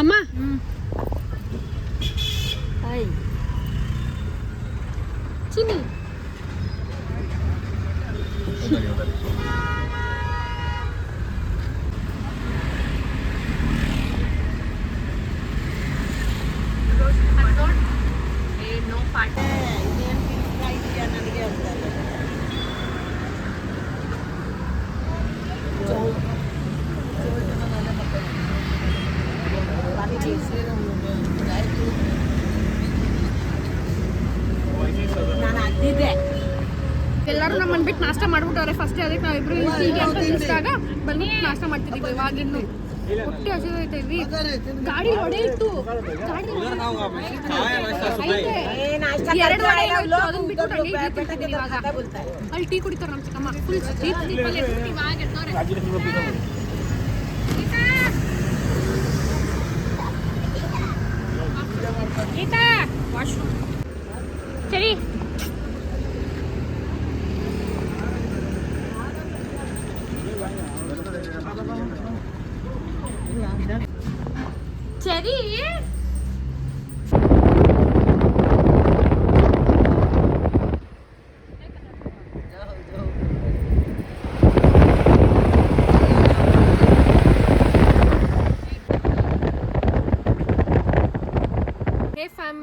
ಅಮ್ಮ ಚಿನಿ ಎಲ್ಲರೂ ನಮ್ಮನ್ನು ಬಿಟ್ಟು ನಾಷ್ಟ ಮಾಡ್ಬಿಟ್ಟವ್ರೆ ಫಸ್ಟ್. ಅದಕ್ಕೆ ನಾವಿಬ್ರು ಹೀಗೆ ಅಂತ ನಿಲ್ಸಿದಾಗ ಬಂದು ನಾಷ್ಟ ಮಾಡ್ತಿದ್ದೀವಿ. ಇವಾಗಿನ್ನು ಹೊಟ್ಟೆ ಹಸಿದೈತೇವಿ. ಗಾಡಿ ಹೊಡೆ ಇತ್ತು, ಗಾಡಿ 2 ವಡೆ ಇತ್ತು, ಅದನ್ನ ಬಿಟ್ಟು ಇವಾಗ ಅಲ್ಲಿ ಟೀ ಕುಡಿತಾರೆ ನಮ್ಮ ಚಿಕ್ಕಮ್ಮ. ಫುಲ್ ದೀಪಲ್ಲಿ ಇವಾಗ ಎದ್ದವ್ರೆ. ಗೀತಾ ವಾಶ್ರೂಮ್ ಸರಿ. ಸರಿ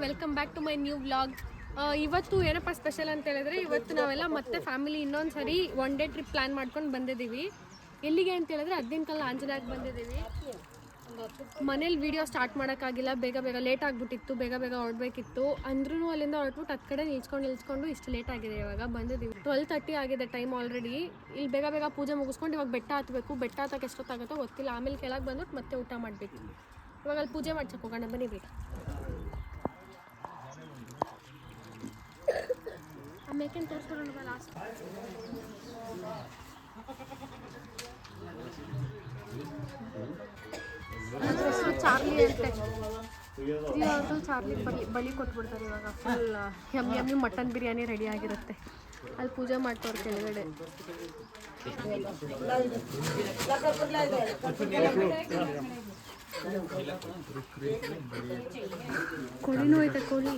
welcome back to my new vlog. ಇವತ್ತು ಏನಪ್ಪ ಸ್ಪೆಷಲ್ ಅಂತ ಹೇಳಿದ್ರೆ, ಇವತ್ತು ನಾವೆಲ್ಲ ಮತ್ತೆ ಫ್ಯಾಮಿಲಿ ಇನ್ನೊಂದು ಸರಿ 1 ಡೇ ಟ್ರಿಪ್ ಪ್ಲ್ಯಾನ್ ಮಾಡ್ಕೊಂಡು ಬಂದಿದ್ದೀವಿ. ಎಲ್ಲಿಗೆ ಅಂತ ಹೇಳಿದ್ರೆ ಅದ್ದಿನಕಲ್ಲು ಆಂಜನೇಯಕ್ಕೆ ಬಂದಿದ್ದೀವಿ. ಮನೇಲಿ ವೀಡಿಯೋ ಸ್ಟಾರ್ಟ್ ಮಾಡೋಕ್ಕಾಗಿಲ್ಲ, ಬೇಗ ಲೇಟ್ ಆಗಿಬಿಟ್ಟಿತ್ತು, ಬೇಗ ಹೊರಡಬೇಕಿತ್ತು. ಅಂದ್ರೂ ಅಲ್ಲಿಂದ ಹೊರಟ್ಬಿಟ್ಟು ಹತ್ತು ಕಡೆ ನಿಲ್ಸ್ಕೊಂಡು ಇಷ್ಟು ಲೇಟ್ ಆಗಿದೆ. ಇವಾಗ ಬಂದಿದ್ದೀವಿ 12:30 ಆಗಿದೆ ಟೈಮ್ ಆಲ್ರೆಡಿ. ಇಲ್ಲಿ ಬೇಗ ಪೂಜೆ ಮುಗಿಸ್ಕೊಂಡು ಇವಾಗ ಬೆಟ್ಟ ಹತ್ತಬೇಕು. ಬೆಟ್ಟ ಹತ್ತಕ್ಕೆ ಎಷ್ಟೊತ್ತಾಗುತ್ತೋ ಗೊತ್ತಿಲ್ಲ. ಆಮೇಲೆ ಕೆಳಗೆ ಬಂದ್ಬಿಟ್ಟು ಮತ್ತೆ ಊಟ ಮಾಡಬೇಕು. ಇವಾಗ ಅಲ್ಲಿ ಪೂಜೆ ಮಾಡ್ಸಕ್ಕೆ ಹೋಗೋಣ ಬನ್ನಿ ಬೇಗ. ಮೇಕೇನು ತೋರಿಸ್ಕೊಳ್ಳೋಣ ಲಾಸ್ಟ್. ಚಾರ್ಲಿ ಅಂತೆ, ಇವತ್ತು ಚಾರ್ಲಿ ಬಲಿ ಕೊಟ್ಬಿಡ್ತಾರೆ. ಇವಾಗ full yummy mutton biryani ready ಆಗಿರುತ್ತೆ. ಅಲ್ಲಿ ಪೂಜೆ ಮಾಡ್ತವ್ರು ಕೆಳಗಡೆ. ಕೋಳಿನೂ ಐತೆ, ಕೋಳಿ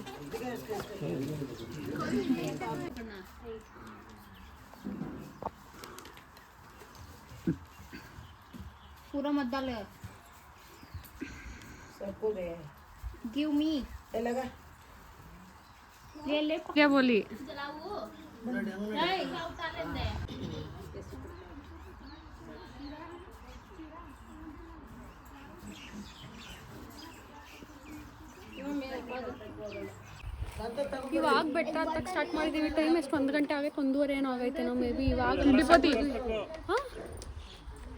पूरा मत डाल. सबको दे. Give me. ये लगा. ले. क्या बोली? जलाओ. नहीं, उतार लेते हैं. ಇವಾಗ ಬೆಟ್ಟ ಹತ್ತಕ್ಕೆ ಸ್ಟಾರ್ಟ್ ಮಾಡಿದ್ದೀವಿ. ಟೈಮ್ ಎಷ್ಟು 1 ಗಂಟೆ ಆಗೈತೆ, 1:15 ಏನೋ ಆಗೈತೆ ನಾವು ಮೇ ಬಿ. ಇವಾಗ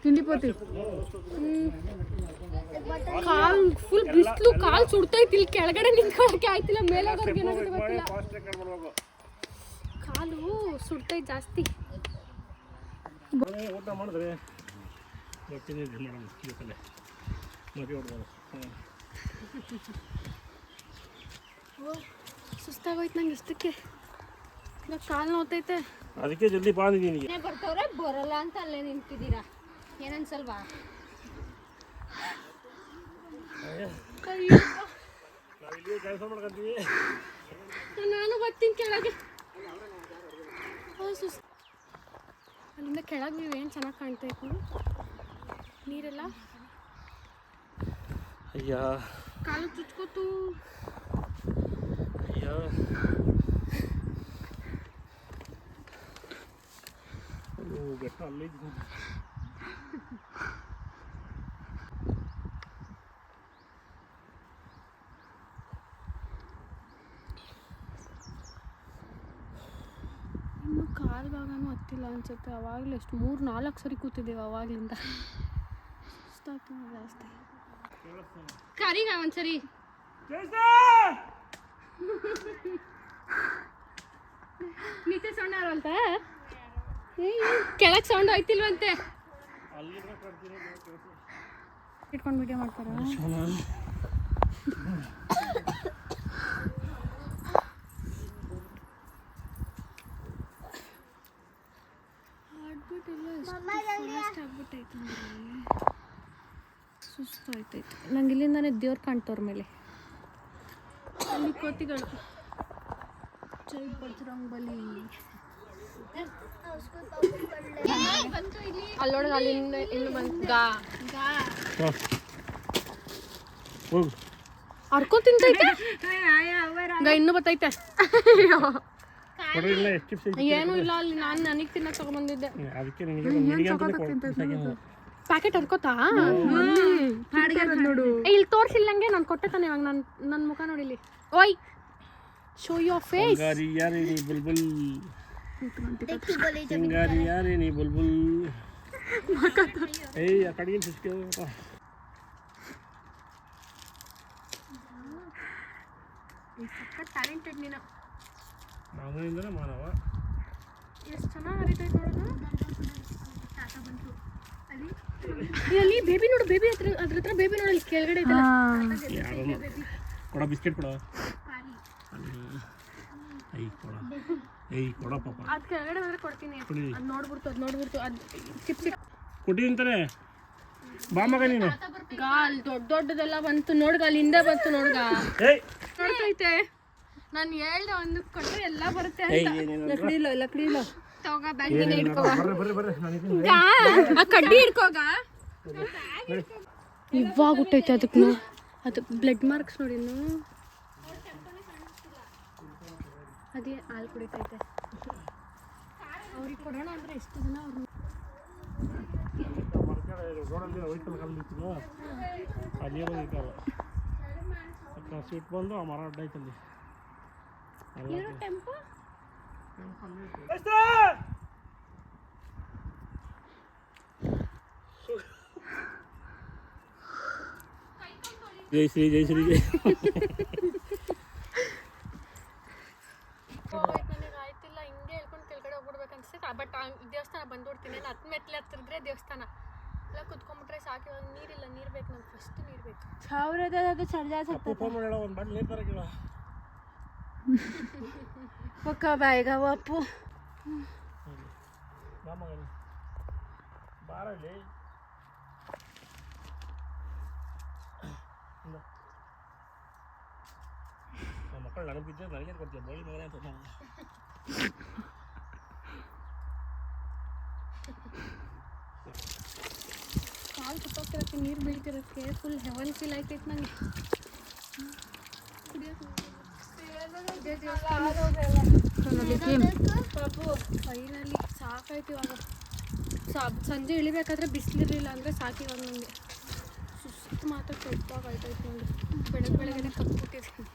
ತಿಂಡಿಪೋತಿ ಕಾಲ್ ಫುಲ್ ಬಿಸಿಲು, ಕಾಲು ಸುಡ್ತೈತಿ. ಇಲ್ಲಿ ಕೆಳಗಡೆ ನಿಂತ್ಕೊಳ್ಳೋಕೆ ಆಯ್ತಿಲ್ಲ, ಮೇಲೆ ಹೋಗೋರ್ಗೆ ಏನಾಗುತ್ತೆ ಗೊತ್ತಿಲ್ಲ. ಕಾಲು ಸುಡ್ತೈತಿ ಜಾಸ್ತಿ. ಸುಸ್ತಾಗೋಯ್ತು ನಂಗೆ ಇಷ್ಟಕ್ಕೆ. ಇವಾಗ ಕಾಲು ನೋತೈತೆ, ಅದಕ್ಕೆ ಜಲ್ದಿ ಬಂದಿದ್ದೀನಿ. ಬರ್ತವ್ರೆ ಬರಲ್ಲ ಅಂತ ಅಲ್ಲೇ ನಿಂತಿದ್ದೀರಾ, ಏನನ್ಸಲ್ವಾ? ನಾನು ಬರ್ತೀನಿ ಕೆಳಗೆ. ಅಲ್ಲಿಂದ ಕೆಳಗೆ ನೀವು ಏನು ಚೆನ್ನಾಗಿ ಕಾಣ್ತೈತೆ ನೀರೆಲ್ಲ. ಅಯ್ಯ ಕಾಲು ಚುಚ್ಕೋತು. ಅಯ್ಯ ಬೆಟ್ಟ ಅಲ್ಲಿ ಇನ್ನು ಕಾಲು ಭಾಗನೂ ಹತ್ತಿಲ್ಲ ಅನ್ಸುತ್ತೆ. ಅವಾಗಲೇ ಎಷ್ಟು 3-4 ಸರಿ ಕೂತಿದ್ದೇವೆ ಅವಾಗಲಿಂದ. ಸುಸ್ತಾಗ್ತದೆ ಜಾಸ್ತಿ. ಕರೀಗ ಒಂದ್ಸರಿ ನೀಚೆ ಸೌಂಡ್ ಆರಲ್ತ, ಕೆಳಗೆ ಸೌಂಡ್ ಆಯ್ತಿಲ್ವಂತೆ. ಇಟ್ಕೊಂಡು ವಿಡಿಯೋ ಮಾಡ್ತಾರ. ಸುಸ್ತು ಆಯ್ತೈತೆ ನಂಗೆ ಇಲ್ಲಿಂದಾನೆ ದೇವ್ರು ಕಾಣ್ತವ್ರ ಮೇಲೆ. ಅಲ್ಲಿ ಕೋತಿಗಳು ಜೈ ಬಜರಂಗಬಲಿ. ಅಲ್ಲೋಡ ಅಲ್ಲಿಂದ ಇನ್ನು ಬಂತು ಗಾ ಅರ್ಕೊಂಡ್ ತಿಂತೈತೆ ಇನ್ನೂ ಬರ್ತೈತೆ. ಏನು ಇಲ್ಲ ಅಲ್ಲಿ ನಾನು ನನಗೆ ತಿನ್ನಕ್ ತಗೊಂಡ್ಬಂದಿದ್ದೆ. ಪ್ಯಾಕೆಟ್ ಹರ್ಕೋತಾ ನೋಡು ಇಲ್ಲಿ ತೋರ್ಸಿಲ್ಲಂಗೆ ನಾನು ಕೊಟ್ಟೆ ತಾನೆ ಇವಾಗ ನನ್ನ ಮುಖ ನೋಡಿಲಿ. ಓಯ್ ಶೋ ಯೋರ್ ಫೇಸ್. ಟ್ಯಾಲೆಂಟೆಡ್ ನೀನು. ಎಷ್ಟು ಚೆನ್ನಾಗಿ ಹರಿತೈತೆ ನೋಡೋದು. ಅಲ್ಲಿ ಬೇಬಿ ನೋಡು, ಬೇಬಿ ಅದ್ರ ಹತ್ರ ಬೇಬಿ ನೋಡಲ್ಲಿ ಕೆಳಗಡೆ ಕೊಡ ಬಿಸ್ಕೆಟ್ ಕೊಡ ಕೊಡ ಪಾಪ. ಅದು ಕೆಳಗಡೆ ಬಂದ್ರೆ ಕೊಡ್ತೀನಿ. ಅದು ನೋಡ್ಬಿಡ್ತು ಅದು ಚಿಪ್ ಕೊಟ್ಟಿದ್ದೀನಿ ಅಂತಾರೆ. ಬಾ ಮಗ ನೀನು. ಗಾಲ್ ದೊಡ್ಡದೆಲ್ಲ ಬಂತು ನೋಡ್ಗ, ಅಲ್ಲಿ ಹಿಂದೆ ಬಂತು ನೋಡ್ಗ. ನೋಡ್ತೈತೆ ನಾನು ಹೇಳ್ದೆ ಒಂದು ಕೊಟ್ಟರೆ ಎಲ್ಲ ಬರುತ್ತೆ ಅಂತ. ಲಕ್ಡಿ ಇಲ್ಲ ತಗೋಗ ಬ್ಯಾಗ್ ನೀನೆ ಹಿಡ್ಕೋ. ಆ ಕಡ್ಡಿ ಹಿಡ್ಕೋಗ. ಇವಾಗ ಹುಟ್ಟೈತೆ ಅದಕ್ಕೆ ಅದು ಬ್ಲಡ್ ಮಾರ್ಕ್ಸ್ ನೋಡಿ. ಅದೇ ಹಾಲು ಕುಡಿತೈತೆ. ಅವ್ರಿಗೆ ಕೊಡೋಣ ಅಂದರೆ ಎಷ್ಟು ಜನ ಅವ್ರು ಸ್ವೀಟ್ ಬಂದು ಆ ಮರ ಅಡ್ಡ ಐತಲ್ಲಿ ಟೆಂಪೋ. ಜೈ ಶ್ರೀ ಜೈ ಶ್ರೀ. ಆಯ್ತಿಲ್ಲ ಹಿಂಗೆ ಹೇಳ್ಕೊಂಡು ಕೆಳಗಡೆ ಹೋಗ್ಬಿಡ್ಬೇಕು ಅನ್ಸುತ್ತೆ. ಬಟ್ ದೇವಸ್ಥಾನ ಬಂದ್ಬಿಡ್ತೀನಿ. ನಾನು ಮೆಟ್ಲೆ ಹತ್ತಿದ್ರೆ ದೇವಸ್ಥಾನ ಎಲ್ಲ ಕುತ್ಕೊಂಡ್ಬಿಟ್ರೆ ಸಾಕು. ಇವಾಗ ನೀರಿಲ್ಲ, ನೀರು ಬೇಕು ನಂಗೆ. ಫಸ್ಟ್ ನೀರು ಬೇಕು. ಸಾವಿರದ ಚರ್ಜಾ ಒಂದು ಬಾಟ್ಲಿ ನೀರು ತರಕಿಲ್ಲ. ಪಕ್ಕ ಬಾಯಿಗ ಅಪ್ಪು ಬಾರಲ್ಲಿ ಮಕ್ಕಳು ನನಗೆ ಬಿದ್ದರೆ ನನಗೆ ಕೊಡ್ತೀವಿ ಬೋಳಿ ಮಗನೇ ಅಂತ. ಕಾಲು ಸುತ್ತೋಗ್ತಿರೋಕ್ಕೆ ನೀರು ಬೀಳ್ತಿರೋಕ್ಕೆ ಫುಲ್ ಹೆವನ್ ಫೀಲ್ ಆಯ್ತೈತೆ ನನಗೆ. ಫೈನಲಿ ಸಾಕಾಯ್ತು. ಇವಾಗ ಸಂಜೆ ಇಳಿಬೇಕಾದ್ರೆ ಬಿಸಿಲಿರಲಿಲ್ಲ ಅಂದರೆ ಸಾಕು. ಇವಾಗ ನನಗೆ ಸುಸ್ತು ಮಾತ್ರ ಕೆಟ್ಟಾಗ ಆಯ್ತಾಯ್ತು ನೋಡಿ. ಬೆಳಗ್ಗೆ ಕಪ್ಪಿಟ್ಟಿದ್ದೀನಿ.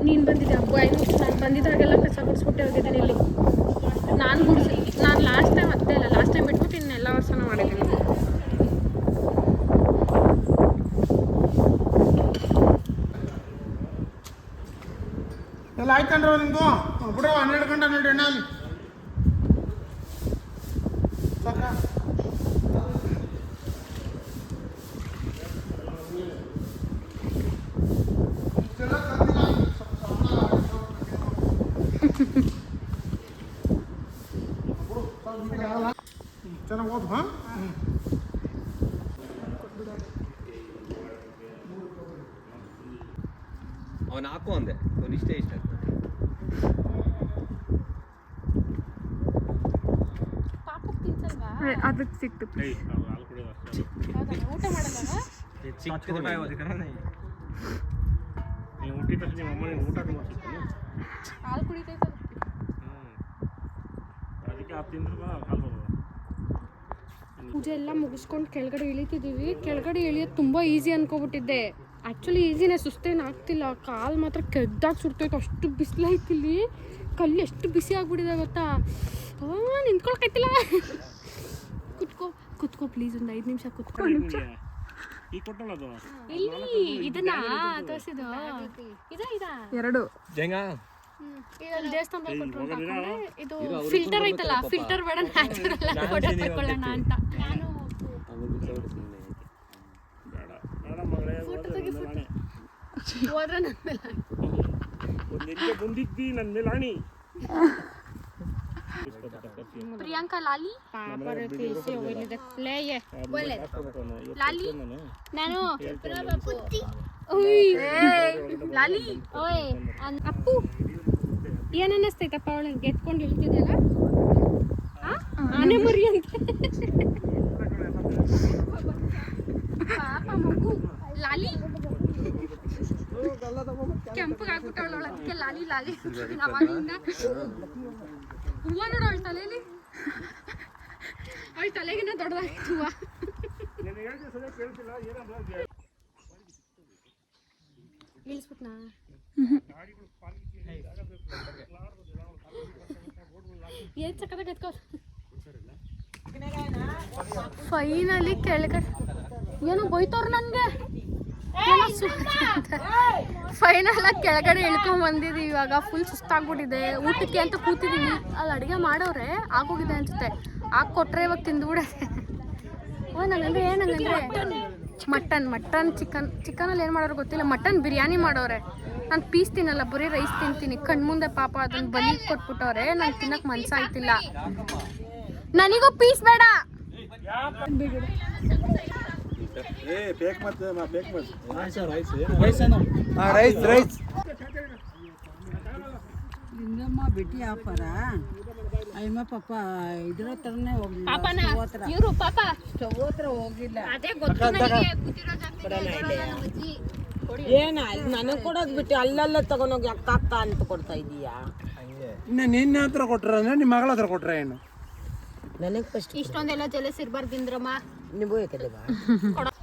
ನೀನು ಬಂದಿದ್ದೆ ಹಬ್ಬ ಆಯ್ತು. ನಾನು ಬಂದಿದ್ದಾಗೆಲ್ಲ ಕಸ ಗುಡಿಸ್ಬಿಟ್ಟೆ ಹೋಗಿದ್ದೀನಿ ಇಲ್ಲಿ. ನಾನು ಲಾಸ್ಟ್ ಟೈಮ್ ಅಷ್ಟೇ ಅಲ್ಲ, ಲಾಸ್ಟ್ ಟೈಮ್ ಬಿಟ್ಬಿಟ್ಟು ಇನ್ನೆಲ್ಲ ವರ್ಷನೂ ಮಾಡಿದ್ದೀನಿ. ಎಲ್ಲ ಆಯ್ತಂಡ್ರ ನಿಮ್ದು ಬಿಡೋ 12 ಗಂಟೆ ನೋಡಿ ಅಣ್ಣ ಅಲ್ಲಿ ಸಾಕ. ಚೆನ್ನಾಗಿ ಓದು. ಹಾಂ ಅವನು ಹಾಕು ಅಂದೆ, ಅವನು ಇಷ್ಟ ಅದಕ್ಕೆ ಸಿಕ್ತು. ಊಟ ಮಾಡಲ್ಲ ನೀವು ಹುಟ್ಟಿದ ತಕ್ಷಣ ನಿಮ್ಮ ಅಮ್ಮ ಊಟ ಹಾಲು ಕುಡಿತೈತೆ. ಅದಕ್ಕೆ ಅದು ತಿಂದ್ರೆ ಕಾಲು ಬರೋದು. ಪೂಜೆ ಎಲ್ಲ ಮುಗಿಸ್ಕೊಂಡು ಕೆಳಗಡೆ ಇಳಿತಿದ್ದೀವಿ. ಕೆಳಗಡೆ ಇಳಿಯೋದು ತುಂಬ ಈಸಿ ಅನ್ಕೋಬಿಟ್ಟಿದ್ದೆ. ಆ್ಯಕ್ಚುಲಿ ಈಸಿನೇ, ಸುಸ್ತೇನು ಆಗ್ತಿಲ್ಲ. ಕಾಲು ಮಾತ್ರ ಕೆದ್ದಾಗಿ ಸುಡ್ತೈತೆ, ಅಷ್ಟು ಬಿಸಿಲೈತಿ ಇಲ್ಲಿ. ಕಲ್ಲು ಎಷ್ಟು ಬಿಸಿ ಆಗ್ಬಿಟ್ಟಿದೆ ಗೊತ್ತಾ. ನಿಂತ್ಕೊಳಕೈತಿಲ್ಲ. ಕುತ್ಕೋ ಪ್ಲೀಸ್, ಒಂದು 5 ನಿಮಿಷ ಕುತ್ಕೊ. ಈಗ ಕೊಟ್ಟಲ್ಲ ಅದು ಇಲ್ಲಿ ಇದನ್ನ ತೋರಿಸಿದ್ದು ಇದಾ 2 ಇದೊಂದು ದೇವಸ್ಥಾನದಲ್ಲಿ ಕೊಟ್ಕೊಂಡು ಇದು ಫಿಲ್ಟರ್ ಐತಲ್ಲ, ಫಿಲ್ಟರ್ ಬೇಡ ನ್ಯಾಚುರಲ್ ಫೋಟೋ ತಗೊಳ್ಳೋಣ ಅಂತ. ಬೇಡ ಮಗಳೇ, ಹೋದ್ರೆ ನನ್ನ ಮೇಲೆ ಒಂದೆಲ್ಲ ಬಂದಿದ್ದಿ ನನ್ನ ಮೇಲೆ ಆಣಿ. ಪ್ರಿಯಾಂಕಾ ಲಾಲಿ ಲಾಲಿ ನಾನು ಲಾಲಿ ಓಯ್ ಅಪ್ಪು ಏನ್ ಅನ್ನಿಸ್ತೈತಪ್ಪ ಅವಳಿಗೆ ಎತ್ಕೊಂಡು ಇಳ್ತಿದ್ದಲ್ಲ ಆನೆ ಮರಿ ಅಂತ. ಪಾಪ ಮಗು ಲಾಲಿ ಕೆಂಪಗೆ ಆಗ್ಬಿಟ್ಟವಳ, ಅದಕ್ಕೆ ಲಾಲಿ ಲಾಲಿ ಅವಾಗಿಂದ. ಹೂವ ನೋಡು ಅವಳ ತಲೆಯಲ್ಲಿ, ಅವಳ ತಲೆಗಿನ್ನ ದೊಡ್ಡದಾಗಿತ್ತು ಹೂವ. ಇಳಿಸ್ಬಿಟ್ನಾ? ಏನ್ ಸಕ್ಕತ್ತಾಗಿ ಎತ್ಕೋ. ಫೈನಲಿ ಕೆಳಗಡೆ ಏನೋ ಬೈತವ್ರ ನನ್ಗೆ. ಫೈನಲ್ ಆಗಿ ಕೆಳಗಡೆ ಇಳ್ಕೊಂಡ್ ಬಂದಿದ್ದೀವಿ. ಇವಾಗ ಫುಲ್ ಸುಸ್ತಾಗ್ಬಿಟ್ಟಿದೆ. ಊಟಕ್ಕೆ ಅಂತ ಕೂತಿದ್ದೀವಿ. ಅಲ್ಲಿ ಅಡುಗೆ ಮಾಡೋರೆ ಆಗೋಗಿದೆ ಅನ್ಸುತ್ತೆ. ಕೊಟ್ರೆ ಇವಾಗ ತಿಂದ್ಬಿಡತ್ತೆ. ನಂಗಂದ್ರೆ ಏನಂಗಂದ್ರೆ ಮಟನ್ ಚಿಕನಲ್ಲಿ ಏನು ಮಾಡೋರು ಗೊತ್ತಿಲ್ಲ. ಮಟನ್ ಬಿರಿಯಾನಿ ಮಾಡೋರೆ. ನಾನು ಪೀಸ್ ತಿನ್ನಲ್ಲ, ಬರೀ ರೈಸ್ ತಿಂತೀನಿ. ಕಣ್ಮುಂದೆ ಪಾಪ ಅದನ್ನು ಬಲಿ ಕೊಟ್ಬಿಟ್ಟವ್ರೆ. ನಂಗೆ ತಿನ್ನಕ್ಕೆ ಮನ್ಸಾಯ್ತಿಲ್ಲ. ನನಗೂ ಪೀಸ್ ಬೇಡ. ಲಿಂಗಮ್ಮ ಬಿಟ್ಟಿ ಆಫರ ಅಯ್ಯಮ್ಮ ಪಾಪ ಇದ್ರ ಹತ್ರನೇ ಹೋಗ್ಲಿಲ್ಲ. ಇವರು ಪಾಪ ಸ್ಟವ್ ಹತ್ರ ಹೋಗಿಲ್ಲ. ಅದೇ ಗೊತ್ತು ನನಗೆ. ಏನ ನನಗೆ ಕೊಡೋದು ಬಿಟ್ಟು ಅಲ್ಲೆಲ್ಲ ತಗೊಂಡೋಗಿ ಅಕ್ಕ ಅಂತ ಕೊಡ್ತಾ ಇದೀಯಾ? ಇನ್ನು ನಿನ್ನ ಹತ್ರ ಕೊಟ್ರ ನಿಮ್ಮ ಮಗಳ ಹತ್ರ ಕೊಟ್ರ ಏನು? ನನಗೆ ಫಸ್ಟ್ ಇಷ್ಟೊಂದೆಲ್ಲ ಜಲಸ್ ಇರ್ಬಾರ್ದಿಂದ್ರಮ್ಮ. ನೀವು ಯಾಕದೇವಾ?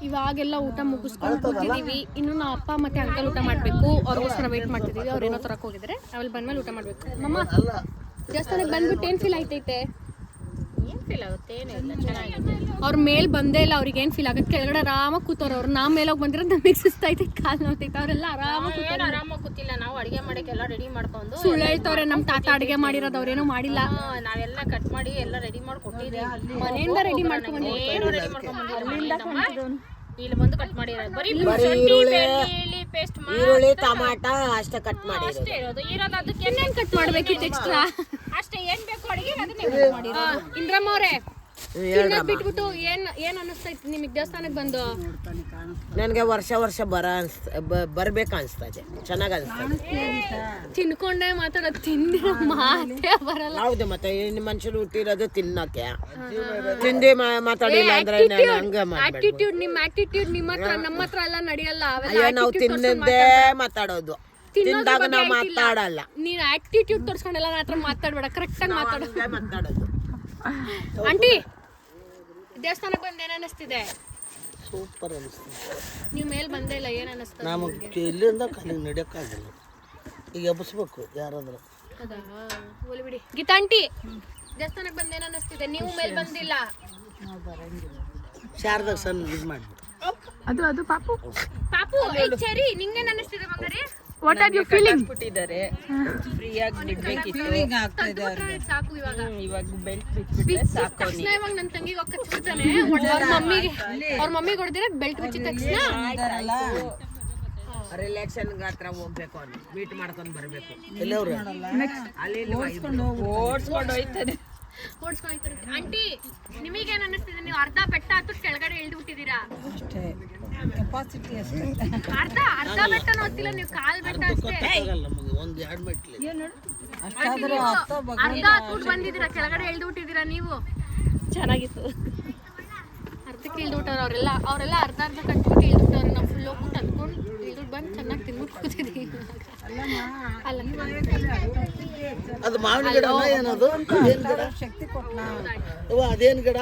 ಇವಾಗೆಲ್ಲ ಊಟ ಮುಗಿಸ್ಕೊಂಡು ಕೂತಿದೀವಿ. ಇನ್ನು ನಾವು ಅಪ್ಪ ಮತ್ತೆ ಅಂಕಲ್ ಊಟ ಮಾಡಬೇಕು. ಅವ್ರಿಗೋಸ್ಕರ ವೇಟ್ ಮಾಡ್ತಿದ್ದೀವಿ. ಅವ್ರೇನೋ ತರಕ್ಕೆ ಹೋಗಿದ್ರೆ ಅಲ್ಲಿ ಬಂದ್ಮೇಲೆ ಊಟ ಮಾಡಬೇಕು. ಮಮ್ಮ ದೇವಸ್ಥಾನಕ್ಕೆ ಬಂದ್ಬಿಟ್ಟು ಏನು ಫೀಲ್ ಆಯ್ತೈತೆ? ಏನು ಫೀಲ್ ಆಗುತ್ತೆ? ಏನಿಲ್ಲ, ಚೆನ್ನಾಗಿದೆ. ಅವ್ರ ಮೇಲೆ ಬಂದೇ ಇಲ್ಲ. ಅವ್ರಿಗೆ ಏನು ಫೀಲ್ ಆಗುತ್ತೆ? ಕೆಳಗಡೆ ಆರಾಮಾಗಿ ಕೂತವ್ರು. ಅವ್ರು ನಾವು ಮೇಲೋಗಿ ಬಂದಿರೋದು ನಮಗೆ ಸುಸ್ತಾಯ್ತು, ಕಾಲು ನೋಡ್ತೈತೆ. ಅವರೆಲ್ಲ ಆರಾಮಾಗಿ ಕೂತಿಲ್ಲ. ನಾವು ಅಡುಗೆ ಮಾಡೋಕ್ಕೆಲ್ಲ ರೆಡಿ ಮಾಡ್ಕೊಂಡು ಸುಳ್ಳು ಹೇಳ್ತವ್ರೆ. ನಮ್ಮ ತಾತ ಅಡುಗೆ ಮಾಡಿರೋದು ಅವ್ರೇನೋ ಮಾಡಿಲ್ಲ. ನಾವೆಲ್ಲ ಕಟ್ ಮಾಡಿ ಎಲ್ಲ ರೆಡಿ ಮಾಡಿ ಕೊಟ್ಟಿದ್ದೀವಿ. ಮನೆಯಿಂದ ರೆಡಿ ಮಾಡ್ಕೊಂಡು ಏನು ರೆಡಿ ಮಾಡ್ಕೊಂಡು ಇಲ್ಲಿ ಬಂದು ಕಟ್ ಮಾಡಿರೋದು. ಬರೀ ಪೇಸ್ಟ್ ಈರುಳ್ಳಿ ಟಮಾಟ ಅಷ್ಟೇ ಕಟ್ ಮಾಡಿ ಅಷ್ಟೇ ಇರೋದು. ಅದಕ್ಕೆ ಏನೇನು ಕಟ್ ಮಾಡ್ಬೇಕಿತ್ತು ಎಕ್ಸ್ಟ್ರಾ? ಅಷ್ಟೇ. ಏನ್ ಬೇಕು ಅಡಿಗೆ ಅದನ್ನೇ ಮಾಡಿರೋದು. ಇಂದ್ರಮ್ಮ ಅವರೇ ಬಿಟ್ಬಿಟ್ಟು ಏನ್ ಅನ್ನಿಸ್ತೈತಿ ನಿಮಗೆ ದೇವಸ್ಥಾನಕ್ಕೆ ಬಂದು? ನನಗೆ ವರ್ಷ ಬರ್ಬೇಕು ಅನ್ಸ್ತದೆ. ಚೆನ್ನಾಗಿ ಅನ್ಸ್ತದೆ. ತಿನ್ಕೊಂಡೆ ಮಾತಾಡೋದು, ತಿಂದಿರೋ ಮಾತೇ ಬರಲ್ಲ. ಹೌದು, ಮತ್ತೆ ಮನುಷ್ಯರು ಹುಟ್ಟಿರೋದು ತಿನ್ನಕ್ಕೆ. ತಿಂದಿ ಮಾತಾಡಿಲ್ಲ ಅಂದ್ರೆ ಹಂಗ ಆಟಿಟ್ಯೂಡ್, ನಿಮ್ಮ ಆಟಿಟ್ಯೂಡ್ ನಿಮ್ಮ ಹತ್ರ ನಮ್ಮ ಹತ್ರ ಎಲ್ಲ ನಡೆಯಲ್ಲ. ಅಯ್ಯೋ, ನಾವು ತಿನ್ನದೇ ಮಾತಾಡೋದು, ತಿಂದಾಗ ನಾವು ಮಾತಾಡಲ್ಲ. ನೀನ್ ಆಟಿಟ್ಯೂಡ್ ತೋರ್ಸ್ಕೊಂಡೆಲ್ಲ ನನ್ನ ಹತ್ರ ಮಾತಾಡ್ಬೇಡ, ಕರೆಕ್ಟಾಗಿ ಮಾತಾಡೋದು. ಆಂಟಿ ದೇವಸ್ಥಾನಕ್ಕೆ ಬಂದು ಏನ್ ಅನ್ನಿಸ್ತಿದೆ? ಸೂಪರ್ ಅನಿಸ್ತದೆ. ನೀವು ಮೇಲೆ ಬಂದೇ ಇಲ್ಲ, ಏನ್ ಅನ್ನಿಸ್ತದೆ? ನಮಗೆ ಇಲ್ಲಿಂದ ಕಾಲಿಗೆ ನಡೆಯೋಕ್ಕಾಗಲ್ಲ. ಈಗ ಎಬ್ಬಿಸ್ಬೇಕು ಯಾರಾದ್ರೂ. ಹೌದಾ? ಹೋಲಿ ಬಿಡಿ. ಗೀತಾಂಟಿ ದೇವಸ್ಥಾನಕ್ಕೆ ಬಂದು ಏನ್ ಅನ್ನಿಸ್ತಿದೆ? ನೀವು ಮೇಲೆ ಬಂದಿಲ್ಲ. ಶಾರದಾಗ ಸಣ್ಣ ಇದು ಮಾಡಿ ಅದು ಪಾಪು ಸರಿ. ನಿಂಗೇನ್ ಅನ್ನಿಸ್ತಿದೆ ಬಂಗಾರಿ? What are you feeling? ಬಿಟ್ಟಿದ್ದಾರೆ, ಫ್ರೀಯಾಗಿ ಬಿಡ್ಬೇಕಿತ್ತು. ಸಾಕು ಇವಾಗ. ಇವಾಗ ಬೆಲ್ಟ್ ಬಿಟ್ಬಿಟ್ರೆ ಸಾಕು. ತಕ್ಷಣ ಇವಾಗ ನನ್ನ ತಂಗಿಗೆ ಕಚ್ಚಿಬಿಡ್ತಾನೆ. ಅವ್ರ ಮಮ್ಮಿಗೆ ಹೊಡೆದಿರ ಬೆಲ್ಟ್ ಬಿಚ್ಚಿದ ತಕ್ಷಣ ರಿಲ್ಯಾಕ್ಷನ್ ಹತ್ರ ಹೋಗ್ಬೇಕು, ಅವ್ನು ಮೀಟ್ ಮಾಡ್ಕೊಂಡು ಬರ್ಬೇಕು. ಓಡಿಸ್ಕೊಂಡು ಹೋಯ್ತಾನೆ. ಆಂಟಿ ನಿಮಗೇನ್ ಅನ್ನಿಸ್ತಿದೆ? ನೀವು ಅರ್ಧ ಬೆಟ್ಟ ಹತ್ತು ಕೆಳಗಡೆ ಇಳ್ದು ಬಿಟ್ಟಿದ್ದೀರಾ. ಅರ್ಧ ಬೆಟ್ಟ ನೋಡ್ತಿಲ್ಲ ನೀವು, ಕಾಲ್ ಬೆಟ್ಟ ಅಷ್ಟೇ. ಅರ್ಧ ಹತ್ಬಿಟ್ಟು ಬಂದಿದ್ದೀರಾ, ಕೆಳಗಡೆ ಇಳ್ದು ಬಿಟ್ಟಿದ್ದೀರಾ ನೀವು. ಚೆನ್ನಾಗಿತ್ತು. ಅರ್ಧಕ್ಕೆ ಇಳ್ದುಬಿಟ್ಟವ್ರು ಅವರೆಲ್ಲ ಅರ್ಧ ಕಟ್ಬಿಟ್ಟು ಇಳ್ದುಬಿಟ್ಟವ್ರು. ನಾವು ಫುಲ್ ಹೋಗ್ಬಿಟ್ಟು ಹತ್ಕೊಂಡು ಇಳ್ದುಬಿಟ್ಟು ಬಂದು ಚೆನ್ನಾಗಿ ತಿನ್ಬಿಟ್ಟು ಕೂತಿದ್ದೀವಿ. ಅಲ್ಲ ಅದು ಮಾವಿನ ಗಿಡ ಏನದು? ಶಕ್ತಿ ಕೊಟ್ಟ ಅದೇನು ಗಿಡ?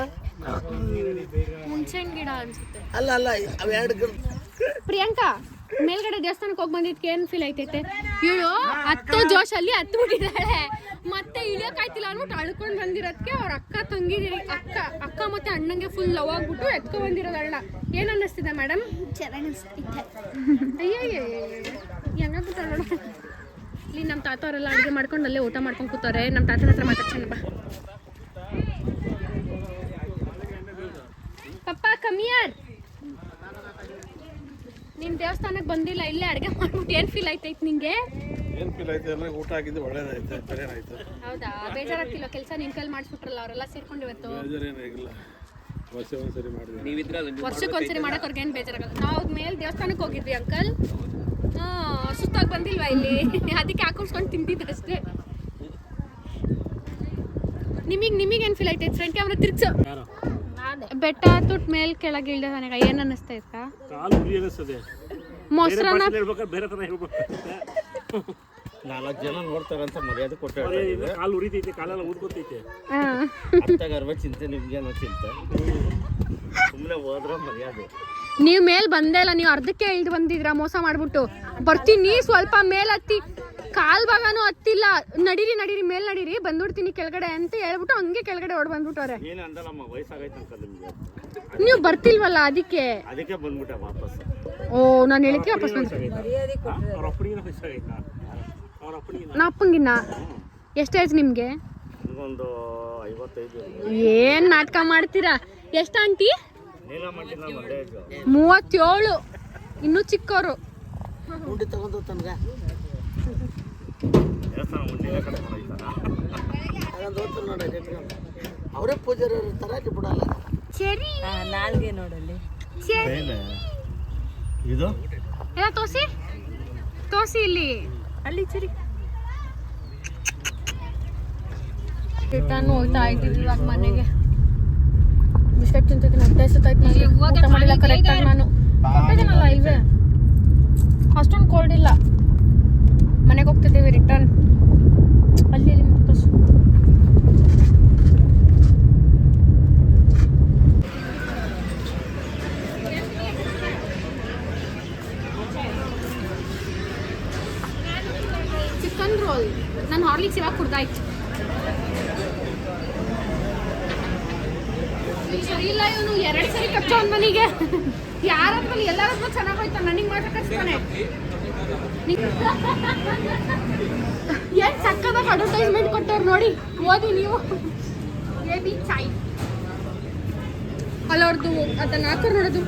ಹುಣಸೆಹಣ್ಣು ಗಿಡ ಅನ್ಸುತ್ತೆ. ಅಲ್ಲ ಅಲ್ಲ ಅವೆರಡು ಪ್ರಿಯಾಂಕಾ ಮೇಲ್ಗಡೆ ದೇವಸ್ಥಾನಕ್ಕೆ ಹೋಗಿ ಬಂದಿದ್ಕೆ ಏನ್ ಫೀಲ್ ಐತೈತೆ? ಇವಳು ಹತ್ತು ಜೋಶಲ್ಲಿ ಹತ್ತು ಬಿಟ್ಟಿದ್ದಾಳೆ, ಮತ್ತೆ ಇಳಿಯೋಕಾಯ್ತಿಲ್ಲ ಅಂದ್ಬಿಟ್ಟು ಅಳ್ಕೊಂಡು ಬಂದಿರೋದಕ್ಕೆ ಅವ್ರ ಅಕ್ಕ ತಂಗಿದಿರಿ ಅಕ್ಕ ಮತ್ತೆ ಅಣ್ಣಂಗೆ ಫುಲ್ ಲವ್ ಆಗ್ಬಿಟ್ಟು ಎತ್ಕೊ ಬಂದಿರೋದು ಅಣ್ಣ. ಏನ್ ಅನ್ನಿಸ್ತಿದೆ ಮೇಡಮ್? ಚೆನ್ನಾಗಿ ಅಯ್ಯಯ್ಯ ಹೆಂಗಾಗ್ಬಿಟ್ಟ ನೋಡ. ಇಲ್ಲಿ ನಮ್ಮ ತಾತ ಅವರೆಲ್ಲ ಅಡುಗೆ ಮಾಡ್ಕೊಂಡು ಅಲ್ಲೇ ಊಟ ಮಾಡ್ಕೊಂಡು ಕೂತಾರೆ. ನಮ್ಮ ತಾತನ ಹತ್ರ ಮಾತಾಡ್ಸೋಣ ಬಾ. ಪಪ್ಪ ಕಮಿಯಾರ್, ನೀನ್ ದೇವಸ್ಥಾನಕ್ಕೆ ಬಂದಿಲ್ಲ, ಇಲ್ಲೇ ಅಡುಗೆ ಮಾಡ್ಬಿಟ್ಟು ಏನ್ ಫೀಲ್ ಆಯ್ತೈತೆ ನಿಂಗೆ? ಏನು ಫೀಲ್ ಆಯ್ತು? ಎಲ್ಲ ಊಟ ಆಗಿದ್ದು ಒಳ್ಳೇದಾಯ್ತು, ಬೇರೆನಾಯ್ತು. ಹೌದಾ? ಬೇಜಾರಾಗ್ತಿಲ್ಲ? ಕೆಲಸ ನಿನ್ ಕೈಲಿ ಮಾಡಿಸ್ಬಿಟ್ರಲ್ಲ ಅವರೆಲ್ಲ ಸೇರ್ಕೊಂಡು ಇವತ್ತು. ಬೇಜಾರೇನಾಗಿಲ್ಲ, ವರ್ಷ ಒಂದ್ಸರಿ ಮಾಡಿದೆ. ನೀವಿದ್ರೆ ಅದನ್ನ ವರ್ಷಕ್ಕೊಂದ್ಸರಿ ಮಾಡಕ್ ಅವ್ರಿಗೆ ಏನು ಬೇಜಾರಾಗಲ್ಲ. ನಾವು ಮೇಲೆ ದೇವಸ್ಥಾನಕ್ಕೆ ಹೋಗಿದ್ವಿ ಅಂಕಲ್, ಸುತ್ತಾಗಿ ಬಂದಿಲ್ವಾ ಇಲ್ಲಿ, ಅದಕ್ಕೆ ಹಾಕೊಂಡ್ಸ್ಕೊಂಡು ತಿಂತಿದ್ದೆ ಅಷ್ಟೇ. ನಿಮಗೇನು ಫೀಲ್ ಆಯ್ತೈತೆ? ಫ್ರಂಟ್ ಕ್ಯಾಮ್ರಾ ತಿರ್ಗ್ಸು. ಬೆಟ್ಟ ತುಟ್ ಮೇಲ್ ಕೆಳಗೆ ಇಳ್ದ ನನಗೆ ಏನು ಅನ್ನಿಸ್ತೈತಾ? ಕಾಲು ಉರಿ ಅನ್ನಿಸ್ತದೆ. ಮೊಸರನ್ನ ಹೇಳ್ಬೇಕಾದ್ರೆ ಬೇರೆ ಥರ ಹೇಳ್ಬೇಕು. 4 ಜನ ನೋಡ್ತಾರಂತ ಮರ್ಯಾದೆ ಕೊಟ್ಟೆ ಕಾಲು ಉರಿತೈತೆ, ಕಾಲೆಲ್ಲ ಊದ್ಕೊತೈತೆ. ಗರ್ವ ಚಿಂತೆ, ನಿಮ್ಗೇನೋ ಚಿಂತೆ. ಸುಮ್ಮನೆ ಹೋದ್ರೆ ಮರ್ಯಾದೆ. ನೀವು ಮೇಲ್ ಬಂದೇ ಇಲ್ಲ, ನೀವು ಅರ್ಧಕ್ಕೆ ಇಳ್ದು ಬಂದಿದ್ರ ಮೋಸ ಮಾಡ್ಬಿಟ್ಟು. ಬರ್ತೀನಿ ಸ್ವಲ್ಪ ಮೇಲ್ ಹತ್ತಿ, ಕಾಲ್ ಭಾಗನೂ ಹತ್ತಿಲ್ಲ, ನಡೀರಿ ಮೇಲ್ ನಡೀರಿ, ಬಂದ್ಬಿಡ್ತೀನಿ ಕೆಳಗಡೆ ಅಂತ ಹೇಳ್ಬಿಟ್ಟು ಹಂಗೆ ಕೆಳಗಡೆ ಹೊಡ್ ಬಂದ್ಬಿಟ್ಟವ್ರೆ. ಏನು ಅಂದಲ್ಲಮ್ಮ, ವಯಸ್ಸಾಗೈತೆ ಅಂತ ನಿಮಗೆ. ನೀವು ಬರ್ತಿಲ್ವಲ್ಲ ಅದಕ್ಕೆ ಬಂದ್ಬಿಟ್ಟೆ ವಾಪಸ್. ಓ, ನಾನು ಹೇಳಿಕೆ ವಾಪಸ್ ಬಂದೆ. ಅವ್ರ ಅಪ್ಪನಿಗೆ ವಯಸ್ಸಾಗೈತಾ? ಅವ್ರ ಅಪ್ಪನಿಗೆ ನಾ ಅಪ್ಪಂಗಿನ್ನ ಎಷ್ಟು ಏಜ್ ನಿಮ್ಗೆ? ಒಂದು 55. ಏನ್ ನಾಟಕ ಮಾಡ್ತೀರಾ? ಎಷ್ಟು ಆಂಟಿ? ನೀಲ ಮಟ್ಟಿನ ಒಂದೇ 37, ಇನ್ನೂ ಚಿಕ್ಕವರು. ಉಂಡಿ ತಗೊಂಡು ತನಗ ದೇವಸ್ಥಾನ ಉಂಡಿನ ಕಡೆ ಹೋಗ್ತಾರ. ತಗೊಂಡು ಹೋಗ್ತಾರೆ ನೋಡಿ, ಅವರೇ ಪೂಜಾರಿ ಇರ್ತಾರೆ, ಬಿಡಲ್ಲ. ಸರಿ, ನಾಲ್ಗೆ ನೋಡಲ್ಲಿ. ಇದು ಎಲ್ಲ ತೋಸಿ ಇಲ್ಲಿ. ಅಲ್ಲಿ ಸರಿ. ರಿಟರ್ನ್ ಹೋಗ್ತಾ ಇದ್ದೀವಿ ಇವಾಗ ಮನೆಗೆ. ಬಿಸ್ಕೆಟ್ ತಿಂತೀನಿ, ಹೊಟ್ಟೆ ಸುತ್ತಾಯ್ತು. ಊಟ ಮಾಡಿಲ್ಲ ಕರೆಕ್ಟಾಗಿ ನಾನು. ಕೊಟ್ಟಿದ್ದೀನಲ್ಲ ಇಲ್ವೇ, ಅಷ್ಟೊಂದು ಕೋಲ್ಡ್ ಇಲ್ಲ. ಮನೆಗೆ ಹೋಗ್ತಿದ್ದೀವಿ ರಿಟರ್ನ್. ಅಲ್ಲಿ ತೋರಿಸು. ಚಿಕನ್ ರೋಲ್ ನಾನು ಹಾರ್ಲಿಕ್ಸ್ ಇವಾಗ ಕುಡ್ದಾಯ್ತು. ಸರಿ ಇಲ್ಲ ಇವನು, 2 ಸರಿ ಕಚ್ಚೋ ಅವ್ನ ಮನೆಗೆ. ಯಾರಾದ್ಮೇಲೆ ಎಲ್ಲಾದ್ರೂ ಚೆನ್ನಾಗಿ ಹೋಯ್ತು, ನನಗೆ ಮಾತ್ರ ಕಚ್ತಾನೆ. ಏನ್ ಸಕ್ಕದಾಗ ಅಡ್ವರ್ಟೈಸ್ಮೆಂಟ್ ಕೊಟ್ಟವ್ರು ನೋಡಿ, ಓದಿ ನೀವು. AB ಚಾಯ್ ಅಲ್ಲ ಅವ್ರದ್ದು, ಅದನ್ನ ಹಾಕೋರು ನೋಡೋದು.